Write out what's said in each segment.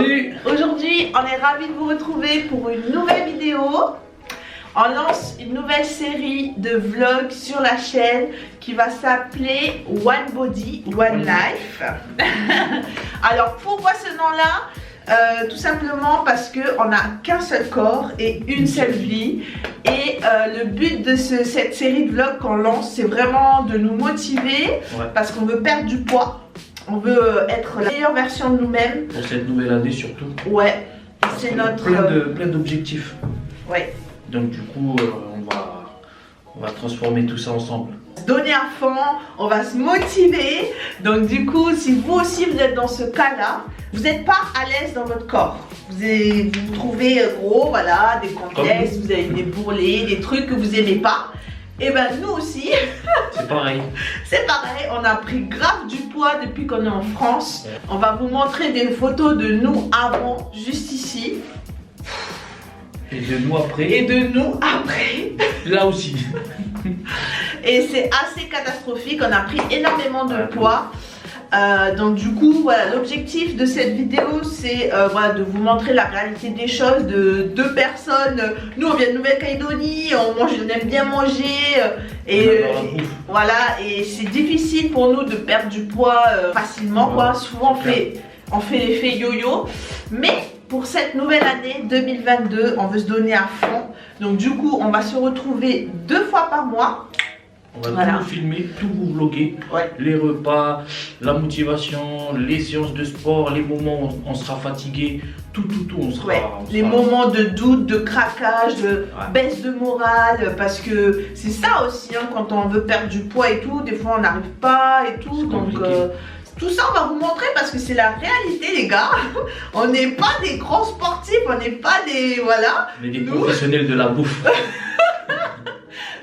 Salut. Aujourd'hui, on est ravis de vous retrouver pour une nouvelle vidéo. On lance une nouvelle série de vlogs sur la chaîne qui va s'appeler One Body, One Life. Alors pourquoi ce nom-là? Tout simplement parce qu'on n'a qu'un seul corps et une seule vie. Et le but de cette série de vlogs qu'on lance, c'est vraiment de nous motiver parce qu'on veut perdre du poids. On veut être la meilleure version de nous-mêmes. Pour cette nouvelle année surtout. Ouais, c'est notre... Plein d'objectifs. Ouais. Donc du coup, on va transformer tout ça ensemble. Donner à fond, on va se motiver. Donc du coup, si vous aussi vous êtes dans ce cas-là, vous n'êtes pas à l'aise dans votre corps. Vous vous trouvez gros, voilà, des complexes, vous avez des bourrelets, des trucs que vous n'aimez pas. Et ben nous aussi, c'est pareil. C'est pareil, on a pris grave du poids depuis qu'on est en France. Ouais. On va vous montrer des photos de nous avant, juste ici. Et de nous après. Et de nous après. Là aussi. Et c'est assez catastrophique, on a pris énormément de poids. Donc du coup, voilà, l'objectif de cette vidéo, c'est voilà, de vous montrer la réalité des choses de deux personnes. Nous, on vient de Nouvelle-Calédonie, on aime bien manger. Voilà, et c'est difficile pour nous de perdre du poids facilement, quoi. Souvent, on fait l'effet yo-yo. Mais pour cette nouvelle année 2022, on veut se donner à fond. Donc du coup, on va se retrouver 2 fois par mois. On va tout vous filmer, tout vous vlogger, les repas, la motivation, les séances de sport, les moments où on sera fatigué, tout, on sera... Les moments de doute, de craquage, de baisse de morale, parce que c'est ça aussi, hein, quand on veut perdre du poids et tout, des fois on n'arrive pas et tout, donc... Tout ça on va vous montrer parce que c'est la réalité les gars. On n'est pas des grands sportifs, on n'est pas des... Voilà. On est des professionnels de la bouffe.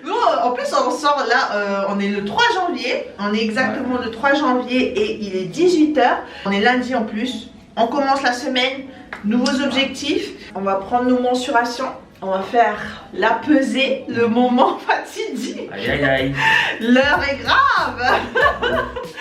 Nous, en plus on sort là, on est le 3 janvier, on est exactement le 3 janvier et il est 18 h. On est lundi en plus, on commence la semaine, nouveaux objectifs, on va prendre nos mensurations. On va faire la pesée, le moment fatidique. Aïe aïe aïe. L'heure est grave.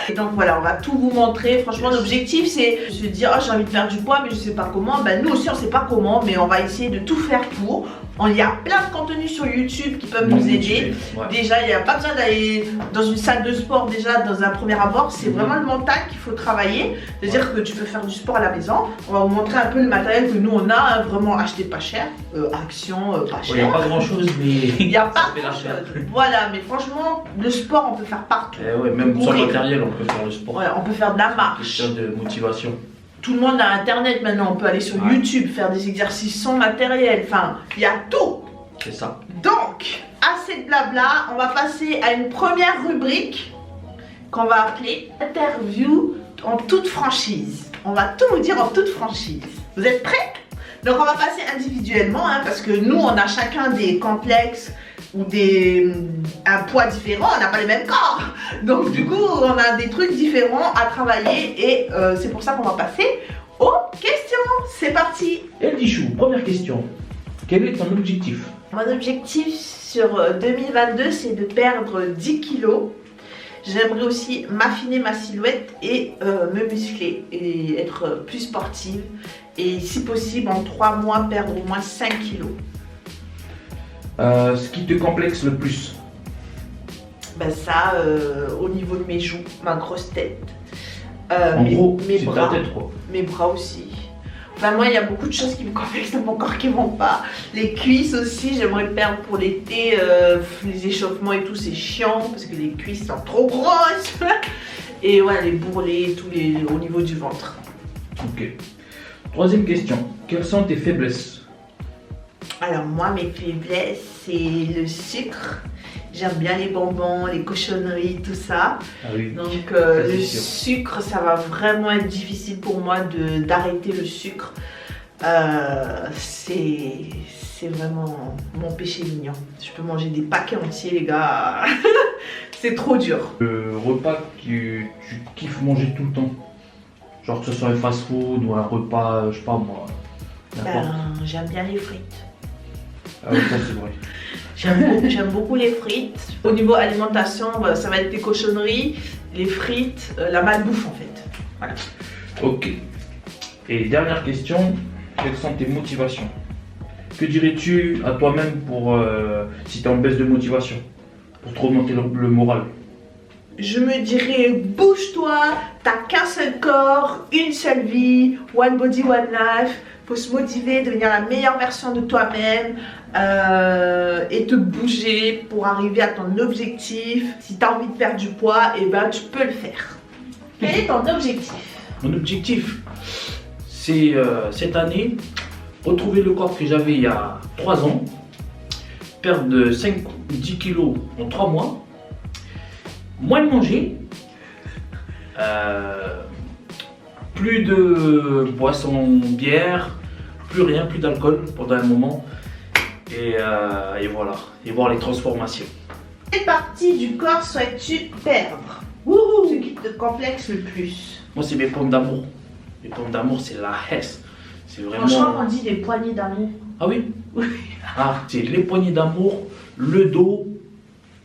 Et donc voilà, on va tout vous montrer. Franchement, l'objectif c'est de se dire oh, j'ai envie de faire du poids mais je sais pas comment. Ben, nous aussi on sait pas comment, mais on va essayer de tout faire pour. Il y a plein de contenus sur YouTube qui peuvent nous aider. Déjà, il n'y a pas besoin d'aller dans une salle de sport déjà dans un premier abord. C'est vraiment le mental qu'il faut travailler. C'est-à-dire que tu peux faire du sport à la maison. On va vous montrer un peu le matériel que nous on a, hein, vraiment acheté pas cher. Action, pas cher. Il n'y a pas grand chose, mais il n'y a pas grand chose. Voilà, mais franchement, le sport on peut faire partout. Même sans matériel, on peut faire le sport. On peut faire de la marche. Question de motivation. Tout le monde a internet maintenant, on peut aller sur YouTube, faire des exercices sans matériel, enfin, il y a tout. C'est ça. Donc, assez de blabla, on va passer à une première rubrique qu'on va appeler interview en toute franchise. On va tout vous dire en toute franchise. Vous êtes prêts? Donc on va passer individuellement, hein, parce que nous on a chacun des complexes ou un poids différent, on n'a pas les mêmes corps. Donc du coup on a des trucs différents à travailler et c'est pour ça qu'on va passer aux questions. C'est parti. Eldichou, première question. Quel est ton objectif? Mon objectif sur 2022 c'est de perdre 10 kilos. J'aimerais aussi m'affiner ma silhouette et me muscler et être plus sportive. Et si possible en 3 mois perdre au moins 5 kilos. Ce qui te complexe le plus? Ben ça, au niveau de mes joues, ma grosse tête. Mes bras, tête, quoi. Mes bras aussi. Enfin moi il y a beaucoup de choses qui me complexent dans mon corps qui vont pas. Les cuisses aussi, j'aimerais perdre pour l'été, les échauffements et tout c'est chiant parce que les cuisses sont trop grosses. Et ouais, les bourrelets, tout au niveau du ventre. Ok. Troisième question, quelles sont tes faiblesses? Alors moi mes faiblesses c'est le sucre. J'aime bien les bonbons, les cochonneries, tout ça. Ah oui. Donc le sucre, ça va vraiment être difficile pour moi d'arrêter le sucre. C'est vraiment mon péché mignon. Je peux manger des paquets entiers les gars. C'est trop dur. Le repas que tu kiffes manger tout le temps? Genre que ce soit un fast-food ou un repas, je sais pas moi. J'aime bien les frites. Ah oui, ça c'est vrai. J'aime beaucoup les frites. Au niveau alimentation, ça va être des cochonneries, les frites, la malbouffe en fait. Voilà. Ok. Et dernière question, quelles sont tes motivations? Que dirais-tu à toi-même pour si tu es en baisse de motivation, pour te remonter le moral? Je me dirais, bouge-toi, t'as qu'un seul corps, une seule vie, one body, one life. Faut se motiver, devenir la meilleure version de toi-même et te bouger pour arriver à ton objectif. Si tu as envie de perdre du poids, et ben tu peux le faire. Quel est ton objectif? Mon objectif, c'est cette année, retrouver le corps que j'avais il y a 3 ans, perdre de 5 ou 10 kilos en 3 mois, moins manger, plus de boissons, bière, plus rien, plus d'alcool pendant un moment, et voilà, et voir les transformations. Quelle partie du corps souhaites-tu perdre? Ce qui te complexe le plus? Moi, c'est mes pommes d'amour. Les pommes d'amour, c'est la hesse. C'est vraiment... Franchement, on dit les poignées d'amour. Ah oui? Ah, c'est les poignées d'amour, le dos,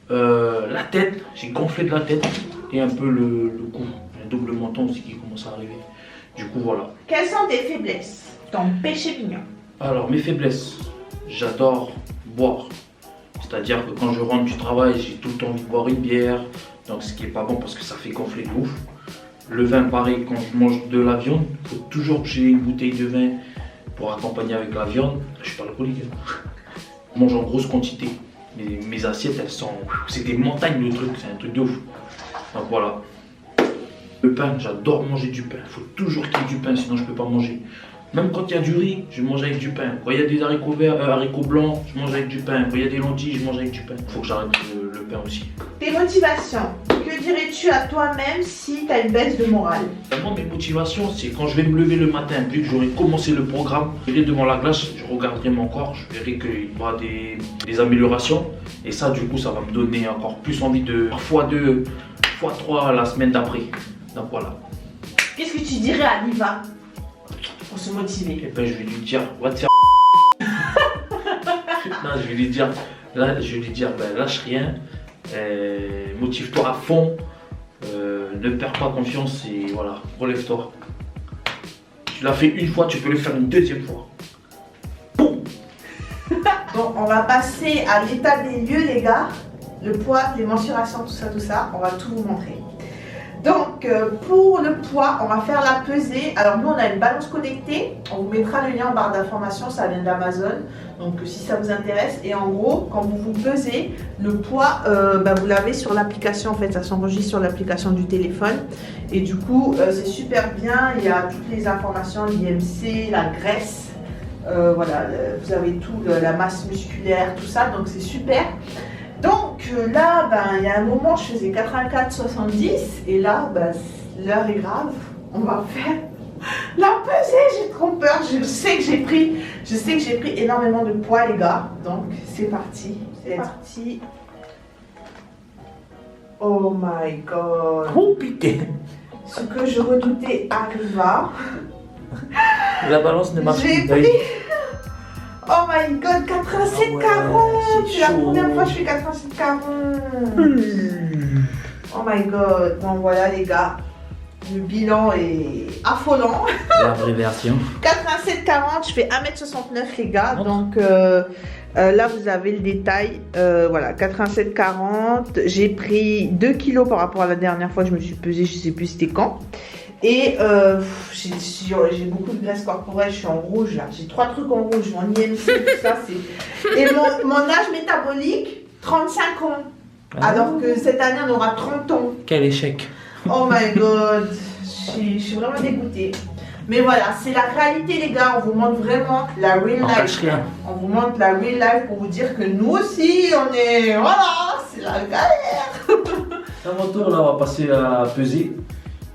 la tête. J'ai gonflé de la tête et un peu le cou. Un double menton aussi qui commence à arriver. Du coup, voilà. Quelles sont tes faiblesses? Ton péché mignon? Alors, mes faiblesses. J'adore boire. C'est-à-dire que quand je rentre du travail, j'ai tout le temps envie de boire une bière. Donc, ce qui est pas bon parce que ça fait gonfler de ouf. Le vin, pareil, quand je mange de la viande, il faut toujours que j'ai une bouteille de vin pour accompagner avec la viande. Je suis pas alcoolique. Je mange en grosse quantité. Mes assiettes, elles sont... C'est des montagnes de trucs, c'est un truc de ouf. Donc voilà. Le pain, j'adore manger du pain. Il faut toujours qu'il y ait du pain, sinon je peux pas manger. Même quand il y a du riz, je mange avec du pain. Quand il y a des haricots verts, haricots blancs, je mange avec du pain. Quand il y a des lentilles, je mange avec du pain. Il faut que j'arrête le pain aussi. Tes motivations, que dirais-tu à toi-même si tu as une baisse de morale? Moi, mes motivations, c'est quand je vais me lever le matin, vu que j'aurai commencé le programme, je vais devant la glace, je regarderai mon corps, je verrai qu'il y aura des améliorations. Et ça, du coup, ça va me donner encore plus envie de x2, x3 la semaine d'après. Donc voilà. Qu'est-ce que tu dirais à Liva pour se motiver? Et ben, je vais lui dire, va te faire. Non, je vais lui dire, ben, lâche rien, motive-toi à fond, ne perds pas confiance et voilà, relève-toi. Tu l'as fait une fois, tu peux le faire une deuxième fois. Boum. Donc, on va passer à l'état des lieux, les gars. Le poids, les mensurations, tout ça, on va tout vous montrer. Donc, pour le poids, on va faire la pesée. Alors, nous, on a une balance connectée. On vous mettra le lien en barre d'information. Ça vient d'Amazon. Donc, si ça vous intéresse. Et en gros, quand vous vous pesez, le poids, vous l'avez sur l'application. En fait, ça s'enregistre sur l'application du téléphone. Et du coup, c'est super bien. Il y a toutes les informations, l'IMC, la graisse. Voilà, vous avez tout, la masse musculaire, tout ça. Donc, c'est super. Donc là, il y a un moment, je faisais 84,70 et là, l'heure est grave. On va faire la pesée. J'ai trop peur. Je sais que j'ai pris énormément de poids, les gars. Donc c'est parti. C'est parti. Oh my god. Compliqué. Ce que je redoutais arriva. La balance ne marche J'ai pas. pris... Oh my god, 87,40. C'est la première fois que je fais 87,40. Oh my god. Donc voilà les gars, le bilan est affolant. La vraie version. 87,40, je fais 1m69 les gars. Donc là vous avez le détail. Voilà, 87,40. J'ai pris 2 kilos par rapport à la dernière fois que je me suis pesée, je sais plus c'était quand. Et j'ai beaucoup de graisse corporelle, je suis en rouge là. J'ai 3 trucs en rouge, mon IMC, tout ça. Et mon âge métabolique, 35 ans. Alors que cette année, on aura 30 ans. Quel échec. Oh my god, je suis vraiment dégoûtée. Mais voilà, c'est la réalité les gars, on vous montre vraiment la real life. On vous montre la real life pour vous dire que nous aussi, on est... Voilà, c'est la galère. À mon tour, là, on va passer à peser.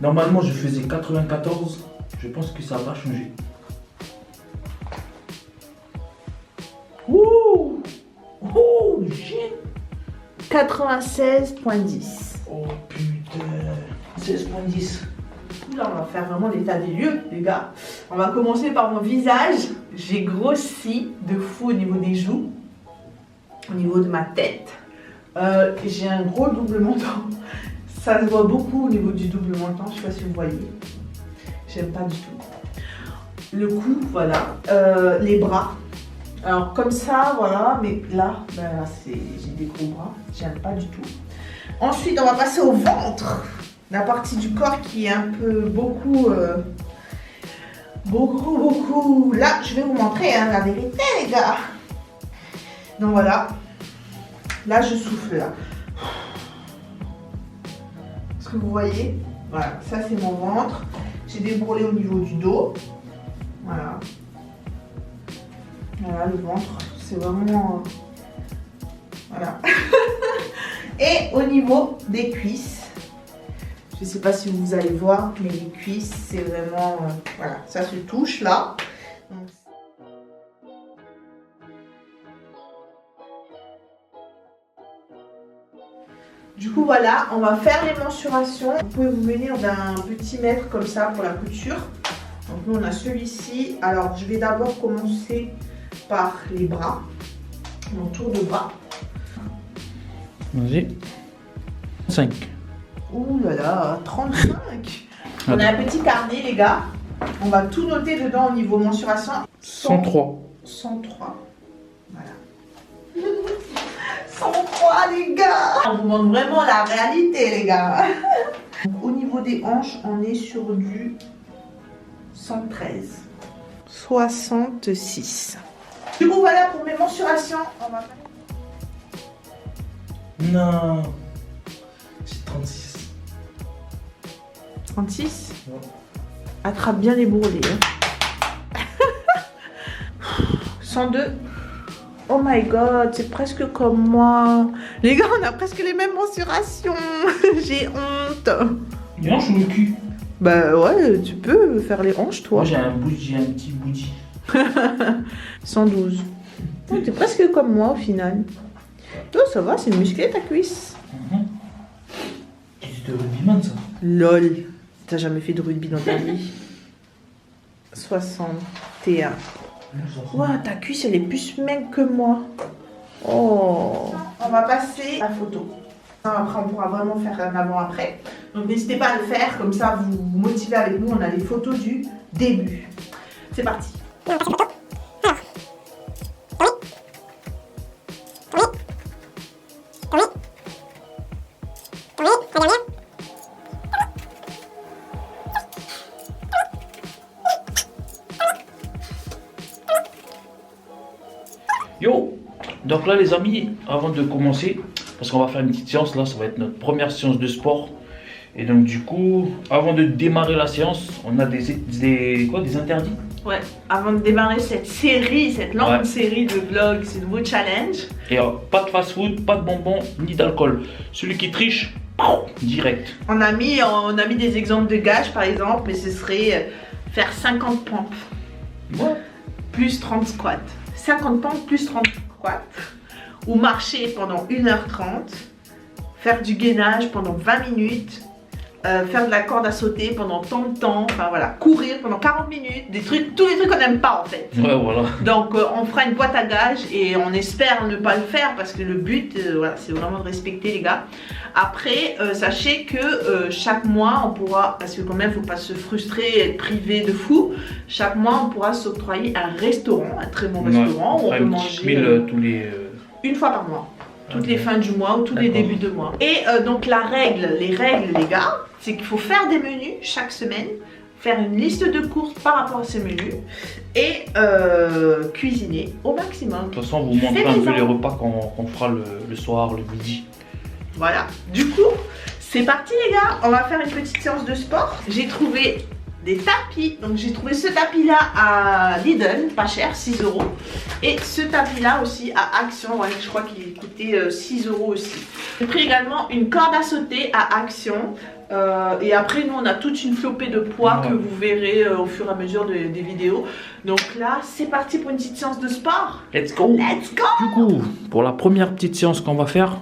Normalement, je faisais 94. Je pense que ça va changer. Ouh! Oh, shit! 96,10. Oh putain! 16,10. Là, on va faire vraiment l'état des lieux, les gars. On va commencer par mon visage. J'ai grossi de fou au niveau des joues, au niveau de ma tête. J'ai un gros double menton. Ça se voit beaucoup au niveau du double menton. Je sais pas si vous voyez. J'aime pas du tout. le cou, voilà, les bras. Alors comme ça, voilà, mais là, ben, j'ai des gros bras, j'aime pas du tout. Ensuite, on va passer au ventre, la partie du corps qui est un peu beaucoup, beaucoup. Là, je vais vous montrer hein, la vérité, les gars. Donc voilà, là je souffle là. Est-ce que vous voyez? Voilà, ça c'est mon ventre. J'ai des bourrelets au niveau du dos. Voilà. Voilà le ventre, c'est vraiment... Voilà. Et au niveau des cuisses, je ne sais pas si vous allez voir, mais les cuisses, c'est vraiment... voilà, ça se touche là. Donc, du coup, voilà, on va faire les mensurations. Vous pouvez vous munir d'un petit mètre comme ça pour la couture. Donc nous, on a celui-ci. Alors, je vais d'abord commencer par les bras, mon tour de bras. Vas-y. 5. Ouh là là, 35. On a un petit carnet, les gars. On va tout noter dedans au niveau mensuration. 103. 103. Voilà. 103, les gars. On vous montre vraiment la réalité, les gars. Au niveau des hanches, on est sur du 113. 66. Du coup, voilà pour mes mensurations. On va... Non. J'ai 36. 36 Ouais. Attrape bien les bourrelets. Hein. 102. Oh my god, c'est presque comme moi. Les gars, on a presque les mêmes mensurations. J'ai honte. Les hanches ou le cul? Bah ouais, tu peux faire les hanches, toi. Moi j'ai un petit bougie. 112. Oh, t'es presque comme moi au final. Oh, ça va, c'est musclé ta cuisse. C'est de rugbyman ça. Lol. T'as jamais fait de rugby dans ta vie. 61. Ouah, ta cuisse, elle est plus maigre que moi. Oh. On va passer à la photo. Après, on pourra vraiment faire un avant-après. Donc, n'hésitez pas à le faire. Comme ça, vous vous motivez avec nous. On a les photos du début. C'est parti. Yo! Donc là les amis, avant de commencer, parce qu'on va faire une petite séance là, ça va être notre première séance de sport. Et donc du coup, avant de démarrer la séance, on a des interdits. Ouais, avant de démarrer cette série, cette longue série de vlogs, ces nouveaux challenges. Et pas de fast food, pas de bonbons, ni d'alcool. Celui qui triche, direct. On a mis des exemples de gages par exemple, mais ce serait faire 50 pompes. Ouais. Plus 30 squats. 50 pompes plus 30 squats. Ou marcher pendant 1h30. Faire du gainage pendant 20 minutes. Faire de la corde à sauter pendant tant de temps. Enfin voilà, courir pendant 40 minutes. Des trucs, tous les trucs qu'on n'aime pas en fait. Ouais, voilà. Donc on fera une boîte à gages et on espère ne pas le faire parce que le but, voilà, c'est vraiment de respecter les gars. Après, sachez que chaque mois, on pourra, parce que quand même, il ne faut pas se frustrer et être privé de fou. Chaque mois, on pourra s'octroyer un restaurant, un très bon restaurant où on peut manger tous les, une fois par mois. Toutes les fins du mois ou tous les débuts de mois. Et donc les règles les gars, c'est qu'il faut faire des menus chaque semaine, faire une liste de courses par rapport à ces menus et cuisiner au maximum. De toute façon, vous montrez un peu les repas qu'on fera le soir, le midi. Voilà. Du coup, c'est parti les gars, on va faire une petite séance de sport. J'ai trouvé des tapis, donc j'ai trouvé ce tapis là à Lidl, pas cher, 6 €. Et ce tapis là aussi à Action, ouais, je crois qu'il coûtait 6 € aussi. J'ai pris également une corde à sauter à Action. Et après nous on a toute une flopée de poids que vous verrez au fur et à mesure des vidéos. Donc là c'est parti pour une petite séance de sport. Let's go. Let's go. Du coup, pour la première petite séance qu'on va faire,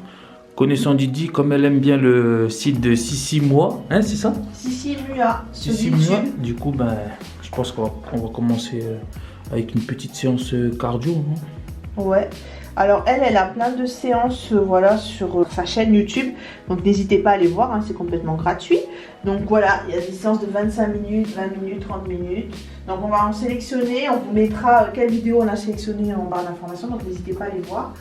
connaissant Didi, comme elle aime bien le site de Sissi Moi, hein, c'est ça? Sissi Mua. Sissi Mua. Du coup, ben, je pense qu'on va commencer avec une petite séance cardio, non? Ouais. Alors elle a plein de séances voilà, sur sa chaîne YouTube. Donc n'hésitez pas à aller voir, hein, c'est complètement gratuit. Donc voilà, il y a des séances de 25 minutes, 20 minutes, 30 minutes. Donc on va en sélectionner, on vous mettra quelle vidéo on a sélectionné en barre d'informations. Donc n'hésitez pas à aller voir.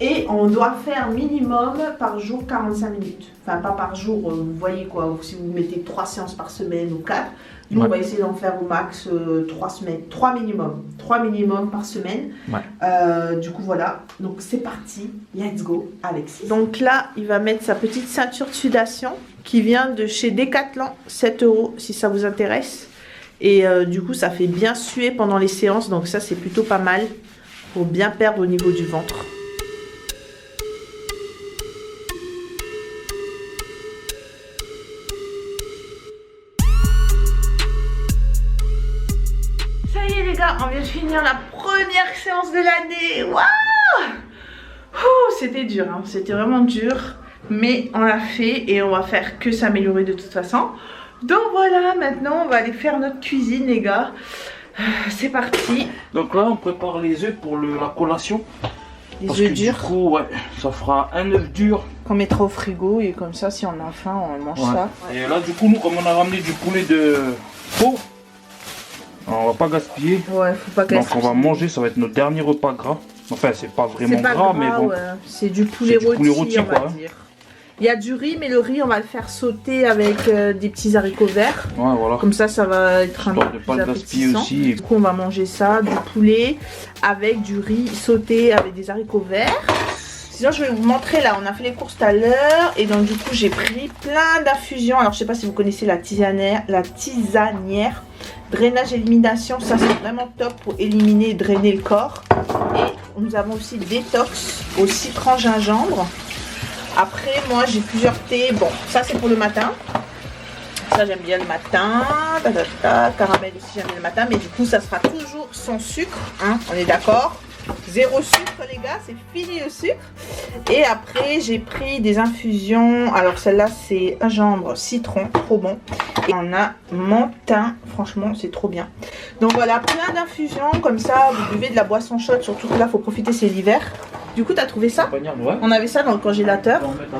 Et on doit faire minimum par jour 45 minutes. Enfin pas par jour, vous voyez quoi, si vous mettez 3 séances par semaine ou 4. Nous on va essayer d'en faire au max 3 semaines, 3 minimum. 3 minimum par semaine. Ouais. Du coup voilà, donc c'est parti, let's go Alexis. Donc là il va mettre sa petite ceinture de sudation qui vient de chez Decathlon, 7 € si ça vous intéresse. Et du coup ça fait bien suer pendant les séances, donc ça c'est plutôt pas mal pour bien perdre au niveau du ventre. Ça y est les gars, on vient de finir la première séance de l'année. Waouh! C'était dur, hein. C'était vraiment dur. Mais on l'a fait et on va faire que s'améliorer de toute façon. Donc voilà, maintenant on va aller faire notre cuisine les gars. C'est parti. Donc là on prépare les œufs pour la collation. Les œufs durs. Du coup ouais, ça fera un œuf dur. Qu'on mettra au frigo et comme ça si on a faim on mange ça. Et là du coup nous comme on a ramené du poulet de faux, on va pas gaspiller. Ouais, faut pas gaspiller. Donc on va manger, ça va être notre dernier repas gras. Enfin c'est pas vraiment gras, mais bon. Ouais. C'est du poulet rôti on va dire. Il y a du riz, mais le riz, on va le faire sauter avec des petits haricots verts. Ouais, voilà. Comme ça, ça va être un peu plus appétissant. Aussi. Du coup, on va manger ça, du poulet avec du riz sauté avec des haricots verts. Sinon, je vais vous montrer là. On a fait les courses tout à l'heure et donc du coup, j'ai pris plein d'infusions. Alors, je sais pas si vous connaissez la tisanière. Drainage élimination, ça c'est vraiment top pour éliminer et drainer le corps. Et nous avons aussi détox au citron gingembre. Après, moi, j'ai plusieurs thés. Bon, ça, c'est pour le matin. Ça, j'aime bien le matin. Caramel aussi, j'aime bien le matin. Mais du coup, ça sera toujours sans sucre. Hein, on est d'accord? Zéro sucre, les gars. C'est fini le sucre. Et après, j'ai pris des infusions. Alors, celle-là, c'est gingembre, citron. Trop bon. Et on a menthe. Franchement, c'est trop bien. Donc, voilà, plein d'infusions. Comme ça, vous buvez de la boisson chaude. Surtout que là, il faut profiter, c'est l'hiver. Du coup, t'as trouvé ça? Ouais. On avait ça dans le congélateur. On va mettre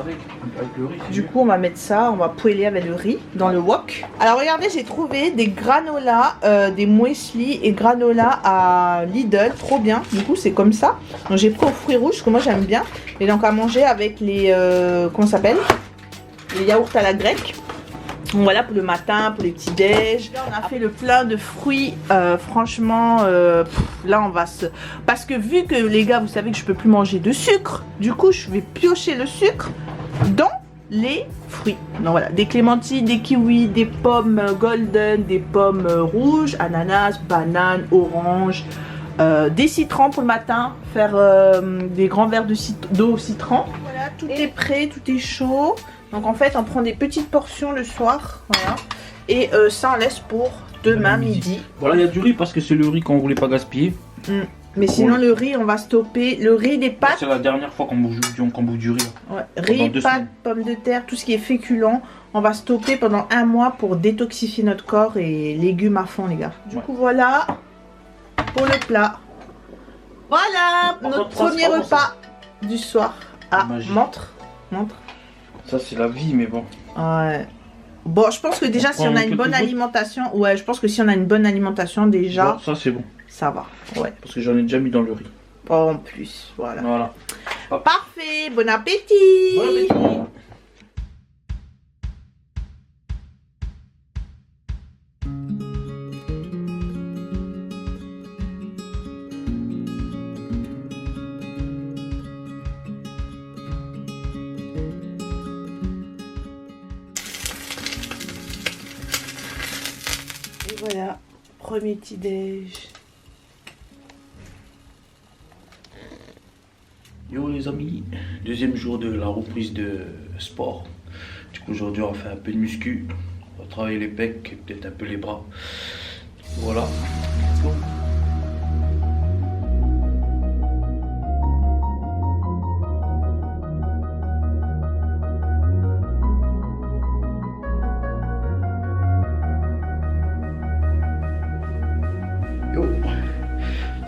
avec le riz, du coup, on va mettre ça, on va poêler avec le riz dans le wok. Alors, regardez, j'ai trouvé des granolas, des muesli et granola à Lidl. Trop bien. Du coup, c'est comme ça. Donc, j'ai pris aux fruits rouges que moi j'aime bien. Et donc, à manger avec les. Comment ça s'appelle? Les yaourts à la grecque. Donc voilà pour le matin, pour les petits déj. Là, on a fait le plein de fruits. Franchement, là on va se... Parce que vu que les gars, vous savez que je peux plus manger de sucre. Du coup, je vais piocher le sucre dans les fruits. Donc voilà, des clémentines, des kiwis, des pommes golden, des pommes rouges, ananas, bananes, oranges, des citrons pour le matin. Faire des grands verres d'eau au citron. Voilà, tout est prêt, tout est chaud. Donc en fait on prend des petites portions le soir, voilà. Et ça on laisse pour demain midi. Voilà, il y a du riz parce que c'est le riz qu'on voulait pas gaspiller. Mais sinon le riz on va stopper, le riz, les pâtes. C'est la dernière fois qu'on bouffe du riz. Ouais. Riz, pâtes, pommes de terre, tout ce qui est féculent, on va stopper pendant 1 mois pour détoxifier notre corps et légumes à fond les gars. Du coup voilà pour le plat. Voilà notre premier repas du soir. Ah, montre. Ça c'est la vie mais bon. Ouais. Bon, je pense que déjà si on a une bonne alimentation, ouais, je pense que si on a une bonne alimentation déjà, bon, ça c'est bon. Ça va, ouais. Parce que j'en ai déjà mis dans le riz. Oh, en plus, voilà. Hop. Parfait, bon appétit. Bon appétit. Voilà, premier petit déj. Yo les amis, deuxième jour de la reprise de sport. Du coup aujourd'hui on va faire un peu de muscu. On va travailler les pecs et peut-être un peu les bras. Voilà.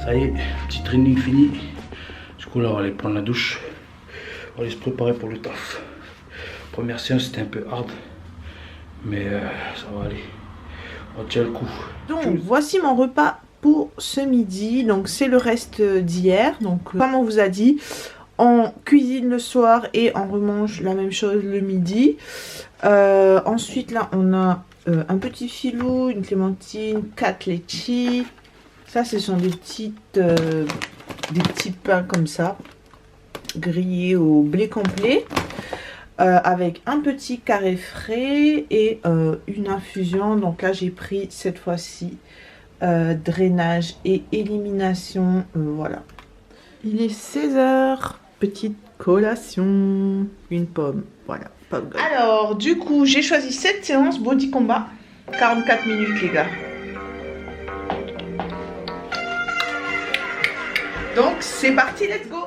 Ça y est, petit training fini. Du coup coup là on va aller prendre la douche. On va aller se préparer pour le taf. Première séance c'était un peu hard. Mais ça va aller. On tient le coup. Donc voici mon repas pour ce midi. Donc c'est le reste d'hier. Donc comme on vous a dit, on cuisine le soir et on remange la même chose le midi. Ensuite là on a un petit filou, une clémentine, 4 litchis. Ça ce sont des petits pains comme ça, grillés au blé complet. Avec un petit carré frais et une infusion. Donc là j'ai pris cette fois-ci drainage et élimination. Voilà. Il est 16 h. Petite collation. Une pomme. Voilà. Pomme. Alors du coup j'ai choisi cette séance body combat. 44 minutes les gars. Donc c'est parti, let's go.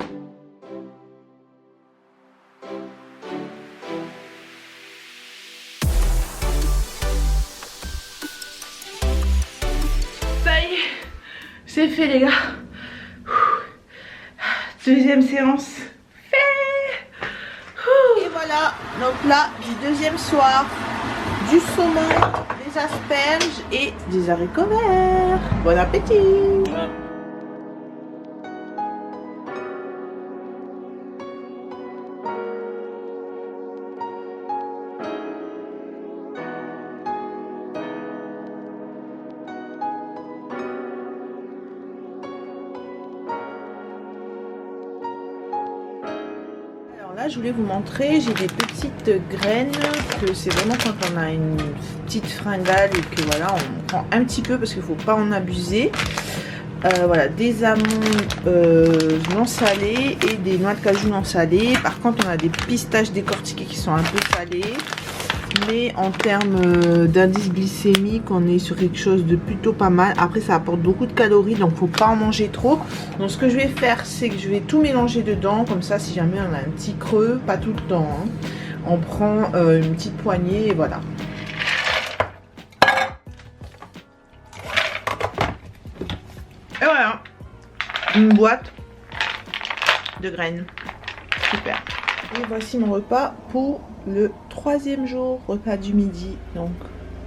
C'est fait les gars. Deuxième séance fait. Et voilà, donc là du deuxième soir, du saumon, des asperges et des haricots verts. Bon appétit. Là, je voulais vous montrer, j'ai des petites graines, que c'est vraiment quand on a une petite fringale et que voilà, on prend un petit peu parce qu'il ne faut pas en abuser. Voilà, des amandes non salées et des noix de cajou non salées. Par contre, on a des pistaches décortiquées qui sont un peu salées. Mais en termes d'indice glycémique, on est sur quelque chose de plutôt pas mal. Après, ça apporte beaucoup de calories, donc faut pas en manger trop. Donc ce que je vais faire, c'est que je vais tout mélanger dedans. Comme ça, si jamais on a un petit creux, pas tout le temps, hein, on prend une petite poignée et voilà. Et voilà, une boîte de graines. Super. Et voici mon repas pour le 3e jour, repas du midi. Donc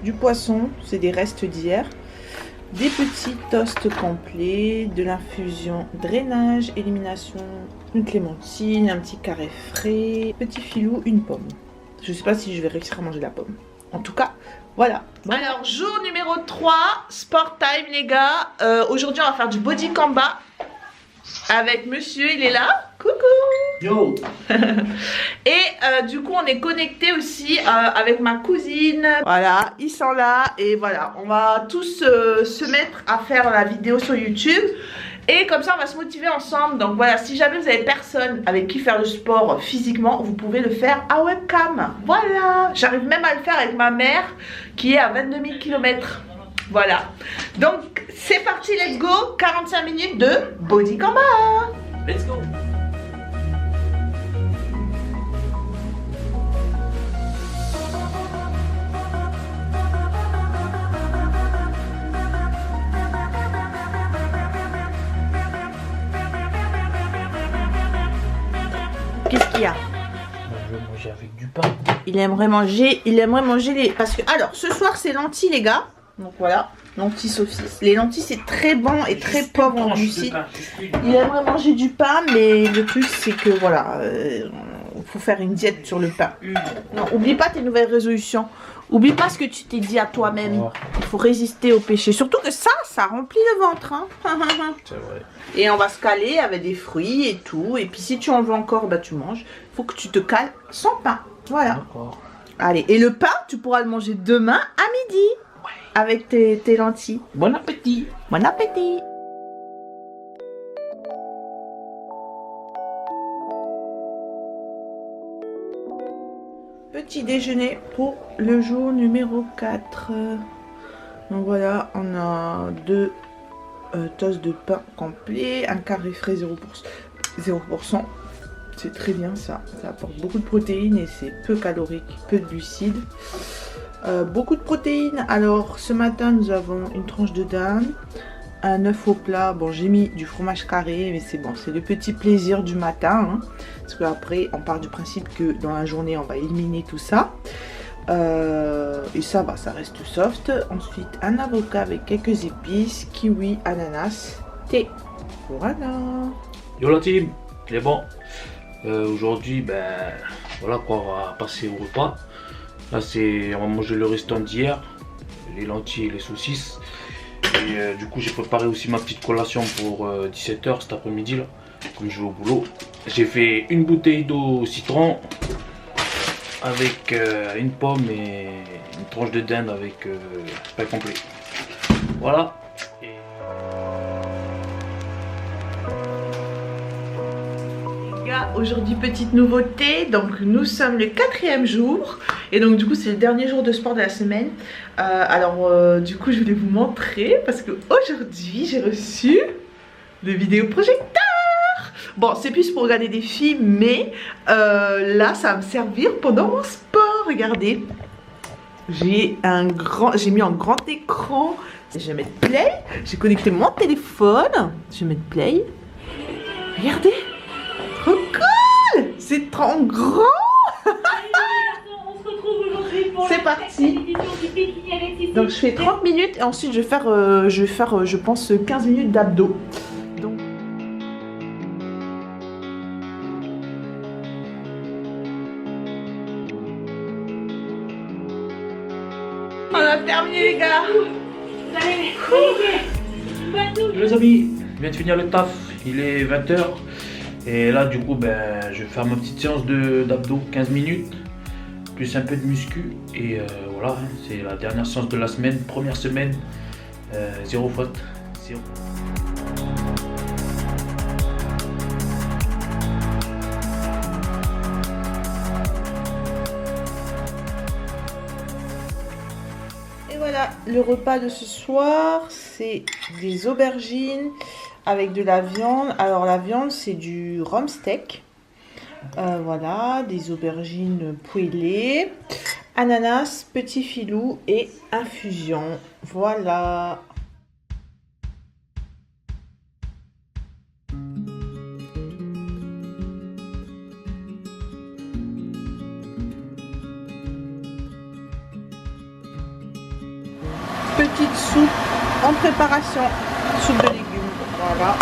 du poisson, c'est des restes d'hier, des petits toasts complets, de l'infusion drainage, élimination, une clémentine, un petit carré frais, petit filou, une pomme. Je sais pas si je vais réussir à manger la pomme. En tout cas, voilà. Bon. Alors jour numéro 3, sport time les gars. Aujourd'hui on va faire du body combat avec monsieur, il est là. Coucou. Yo. Et du coup on est connecté aussi avec ma cousine. Voilà, ils sont là et voilà, on va tous se mettre à faire la vidéo sur YouTube. Et comme ça on va se motiver ensemble. Donc voilà, si jamais vous avez personne avec qui faire le sport physiquement, vous pouvez le faire à webcam. Voilà, j'arrive même à le faire avec ma mère qui est à 22 000 km. Voilà, donc c'est parti, let's go. 45 minutes de body combat. Let's go. Qu'est-ce qu'il y a? Je vais manger avec du pain. Il aimerait manger les... Parce que, alors, ce soir, c'est lentilles, les gars. Donc voilà, lentilles saucisses. Les lentilles, c'est très bon et très pauvre en glucides. Il aimerait manger du pain, mais le truc, c'est que, voilà, il faut faire une diète sur le pain. Non, oublie pas tes nouvelles résolutions. Oublie pas ce que tu t'es dit à toi-même. Il faut résister au péché. Surtout que ça remplit le ventre. Hein. C'est vrai. Et on va se caler avec des fruits et tout. Et puis si tu en veux encore, bah tu manges. Il faut que tu te cales sans pain. Voilà. Allez, et le pain, tu pourras le manger demain à midi. Ouais. Avec tes lentilles. Bon appétit. Bon appétit. Petit déjeuner pour le jour numéro 4. Donc voilà, on a 2 toasts de pain complet, un carré frais 0%. C'est très bien ça. Ça apporte beaucoup de protéines et c'est peu calorique, peu de glucides. Beaucoup de protéines. Alors ce matin nous avons une tranche de dinde, un œuf au plat. Bon, j'ai mis du fromage carré, mais c'est bon, c'est le petit plaisir du matin. Hein, parce qu'après, on part du principe que dans la journée, on va éliminer tout ça. Et ça, bah, ça reste soft. Ensuite, un avocat avec quelques épices, kiwi, ananas, thé. Voilà. Yo la team, il est bon. Aujourd'hui, ben voilà quoi, on va passer au repas. Là, on va manger le restant d'hier, les lentilles et les saucisses. Et du coup, j'ai préparé aussi ma petite collation pour 17 h cet après-midi là, comme je vais au boulot. J'ai fait une bouteille d'eau au citron avec une pomme et une tranche de dinde avec pain complet. Voilà. Aujourd'hui, petite nouveauté, donc nous sommes le 4e jour et donc du coup c'est le dernier jour de sport de la semaine. Du coup je voulais vous montrer parce que aujourd'hui j'ai reçu le vidéoprojecteur. Bon, c'est plus pour regarder des films, mais là ça va me servir pendant mon sport. Regardez, j'ai mis en grand écran. Je vais mettre play, j'ai connecté mon téléphone, je vais mettre play. Regardez, trop cool, c'est trop grand. C'est parti. Donc je fais 30 minutes et ensuite je vais faire je pense 15 minutes d'abdos. Donc on a terminé les gars. Les amis, je viens de finir le taf, il est 20 h. Et là du coup ben, je vais faire ma petite séance d'abdos, 15 minutes, plus un peu de muscu. Et voilà, hein, c'est la dernière séance de la semaine, première semaine, 0 faute, 0. Et voilà, le repas de ce soir, c'est des aubergines avec de la viande. Alors la viande, c'est du rhum steak. Voilà, des aubergines poêlées, ananas, petit filou et infusion. Voilà. Petite soupe en préparation, soupe de légumes. Voilà,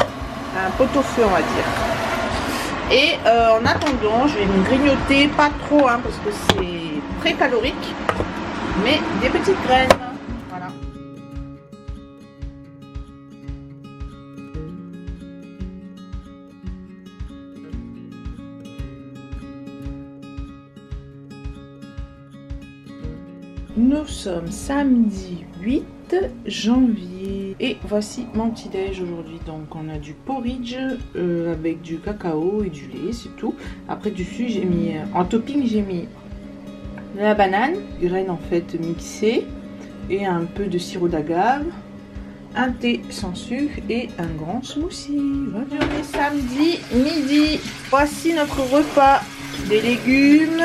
un pot-au-feu on va dire. Et en attendant, je vais me grignoter, pas trop hein, parce que c'est très calorique, mais des petites graines. Voilà. Nous sommes samedi 8 janvier et voici mon petit déj aujourd'hui. Donc on a du porridge avec du cacao et du lait, c'est tout. Après dessus j'ai mis en topping, j'ai mis de la banane, graines en fait mixées et un peu de sirop d'agave, un thé sans sucre et un grand smoothie. Voilà. On est samedi midi, voici notre repas, des légumes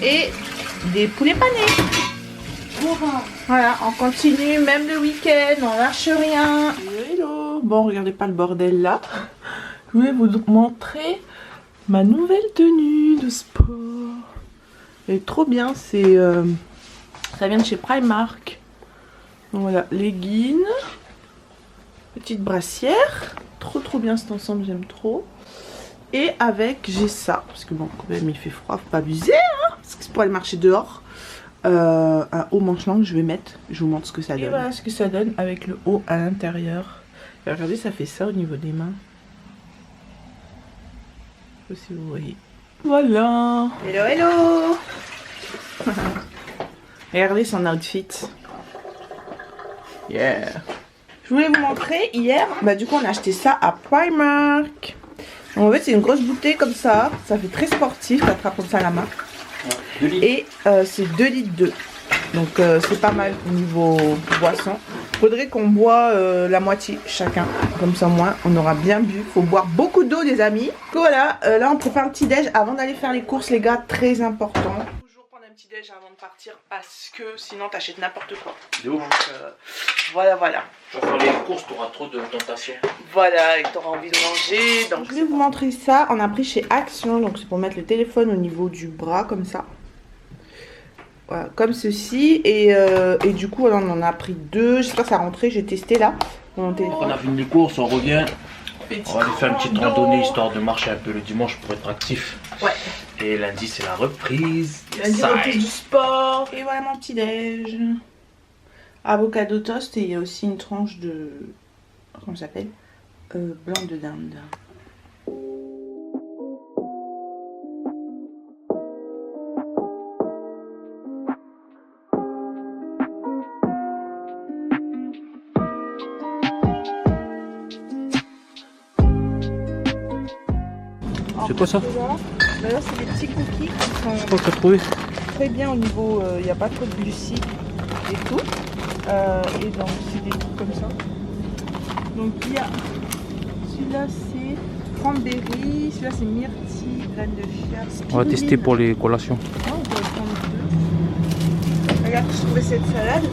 et des poulets panés. Voilà, on continue même le week-end, on lâche rien. Hello. Bon, regardez pas le bordel là. Je voulais vous montrer ma nouvelle tenue de sport. Elle est trop bien, c'est ça vient de chez Primark. Donc voilà, leggings, petite brassière, trop bien cet ensemble, j'aime trop. Et avec, j'ai ça, parce que bon, quand même il fait froid, faut pas abuser, hein, parce que c'est pour aller marcher dehors. Un haut manche longue, je vais mettre, je vous montre ce que ça donne. Et voilà ce que ça donne avec le haut à l'intérieur. Regardez, ça fait ça au niveau des mains. Je sais pas si vous voyez. Voilà. Hello, hello. Regardez son outfit. Yeah. Je voulais vous montrer hier, bah du coup on a acheté ça à Primark. Donc, en fait c'est une grosse bouteille comme ça, ça fait très sportif, ça attrape comme ça à la main. Et c'est 2 litres 2. Donc c'est pas mal au niveau boisson. Faudrait qu'on boit la moitié chacun. Comme ça au moins on aura bien bu. Faut boire beaucoup d'eau les amis. Voilà, là on prépare le petit déj avant d'aller faire les courses les gars. Très important. Toujours prendre un petit déj avant de partir parce que sinon t'achètes n'importe quoi. De ouf. Donc voilà. Tu vas faire les courses, tu auras trop de tentations. Voilà, et t'auras envie de manger. Donc je vais vous montrer ça. On a pris chez Action, donc c'est pour mettre le téléphone au niveau du bras comme ça. Voilà, comme ceci. Et du coup, on en a pris 2. J'espère que ça a rentré. J'ai testé là. Mon téléphone. On a fini les courses, on revient. On va aller faire une petite randonnée histoire de marcher un peu le dimanche pour être actif. Ouais. Et lundi, c'est la reprise. Lundi, reprise du sport. Et voilà mon petit déj. Avocado toast et il y a aussi une tranche de. Comment ça s'appelle blanc de dinde. C'est quoi ça? Là, c'est des petits cookies qui sont Je crois que tu as trouvé. très bien au niveau. Il n'y a pas trop de glucides et tout. Et donc, c'est des trucs comme ça. Donc, il y a. Celui-là, c'est cranberry. Celui-là, c'est myrtille, graines de chia. On va tester pour les collations. Ah, on peut prendre deux. Regarde, je trouvais cette salade.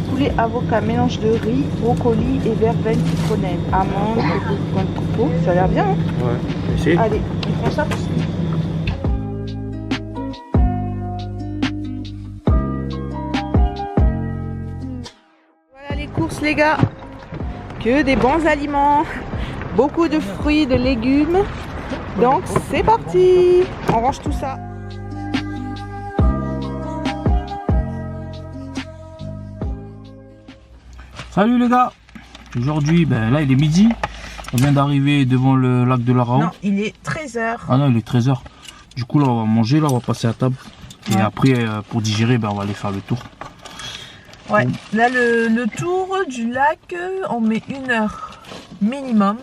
Poulet avocat, mélange de riz, brocoli et verveine citronnelle. Amandes, coco, de coco. Ça a l'air bien, hein? Ouais, essaye. Allez, on prend ça. Voilà les courses, les gars. Que des bons aliments. Beaucoup de fruits, de légumes. Donc, c'est parti. On range tout ça. Salut les gars. Aujourd'hui, ben là il est midi. On vient d'arriver devant le lac de Larao. Non, il est 13h. Ah non, il est 13h. Du coup là on va manger, là on va passer à table. Et après pour digérer, ben, on va aller faire le tour. Ouais, là le tour du lac, on met 1 heure minimum.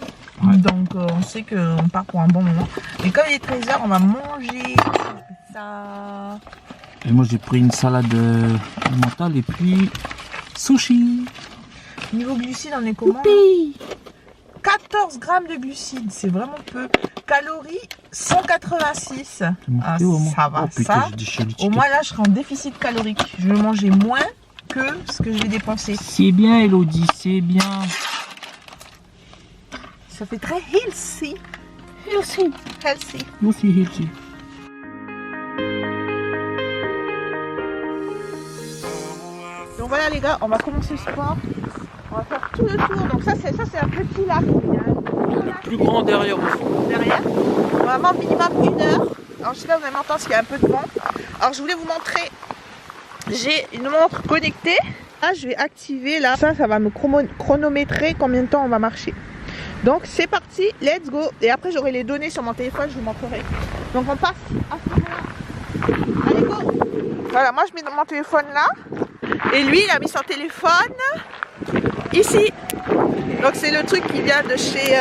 Ouais. Donc on sait qu'on part pour un bon moment. Mais comme il est 13h, on va manger ça. Et moi j'ai pris une salade mentale et puis sushi. Niveau glucides, on est comment? 14 grammes de glucides, c'est vraiment peu. Calories, 186. Ah, ça va, oh, putain, ça. Au moins là, je serai en déficit calorique. Je vais manger moins que ce que je vais dépenser. C'est bien, Elodie, c'est bien. Ça fait très healthy. Healthy. Healthy. Healthy, healthy. Donc voilà les gars, on va commencer le sport. On va faire tout le tour. Donc ça c'est un petit lac. Le plus grand derrière au fond. Derrière. Vraiment minimum 1 heure. Alors je sais pas vous allez m'entendre parce qu'il y a un peu de vent. Alors je voulais vous montrer. J'ai une montre connectée. Là je vais activer là. Ça va me chronométrer combien de temps on va marcher. Donc c'est parti, let's go. Et après j'aurai les données sur mon téléphone, je vous montrerai. Donc on passe à ce moment-là. Allez go. Voilà, moi je mets mon téléphone là. Et lui il a mis son téléphone ici. Donc c'est le truc qui vient de chez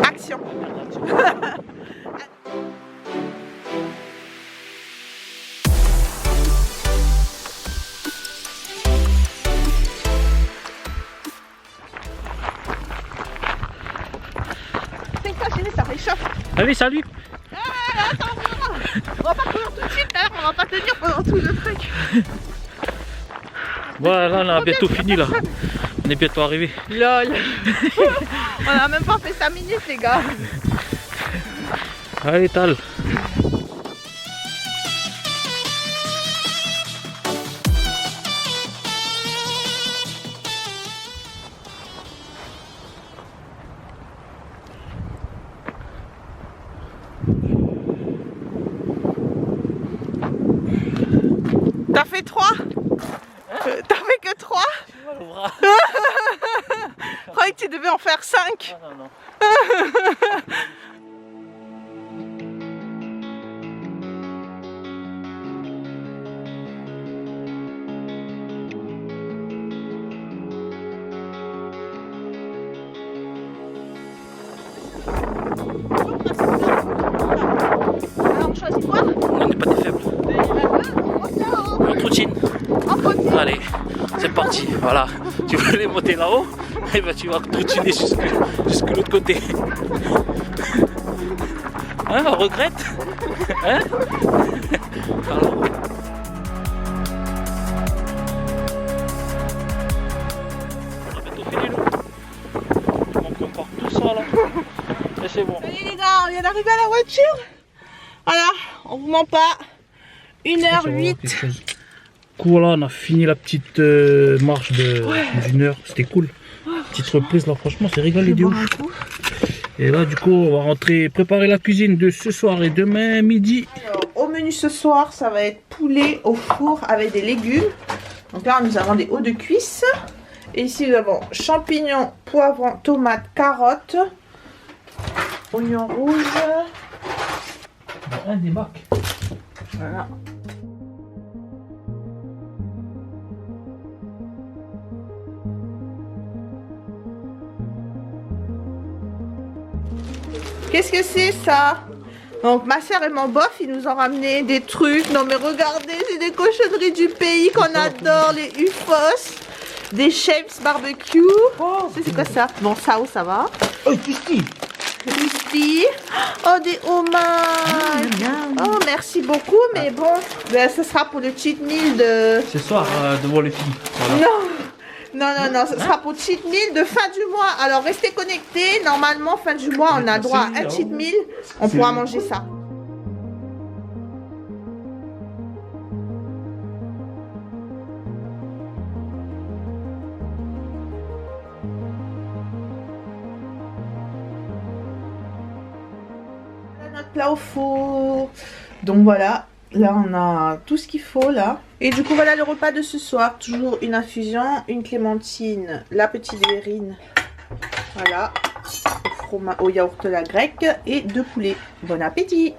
Action. C'est quoi chérie, ça réchauffe. Allez, salut. Attends, on va pas courir tout de suite, hein, on va pas tenir pendant tout le truc. Voilà, on a bientôt fini là. On est bientôt arrivé. Lol. On a même pas fait 5 minutes les gars. Allez, Tal. T'as fait 3 T'as fait que 3 Je croyais que tu devais en faire 5. Non, non, non. Alors on choisit quoi? On n'est pas des faibles. En routine. Allez, c'est parti. Voilà. Tu veux aller monter là-haut? Et ben tu vas routiner jusque l'autre côté. Hein, on regrette? Hein? Alors. On a bientôt fini, nous. Il manque encore tout ça là. Et c'est bon. Allez les gars, on vient d'arriver à la voiture. Voilà, on vous ment pas. 1h08. Voilà, on a fini la petite marche d'une heure. C'était cool. Petite reprise là, franchement, c'est régalé de ouf. Et là, du coup, on va rentrer préparer la cuisine de ce soir et demain midi. Alors, au menu ce soir, ça va être poulet au four avec des légumes. Donc là, nous avons des hauts de cuisse. Et ici, nous avons champignons, poivrons, tomates, carottes, oignons rouges. Un des bacs. Voilà. Qu'est-ce que c'est ça? Donc ma soeur et mon bof, ils nous ont ramené des trucs. Non mais regardez, c'est des cochonneries du pays qu'on adore, les UFOs. Des shapes barbecue. Oh, c'est quoi ça? Bon, ça va. Oh, Christy. Christy. Oh, des homards. Oh, merci beaucoup, mais bon, ben, ce sera pour le cheat meal de... Ce soir, devant les filles. Voilà. Non, ce sera pour cheat meal de fin du mois. Alors, restez connectés. Normalement, fin du mois, on a droit à un cheat meal. On pourra manger ça. Notre plat au four. Donc voilà. Là, on a tout ce qu'il faut, là. Et du coup, voilà le repas de ce soir. Toujours une infusion, une clémentine, la petite verrine. Voilà. Au yaourt la grecque et 2 poulets. Bon appétit!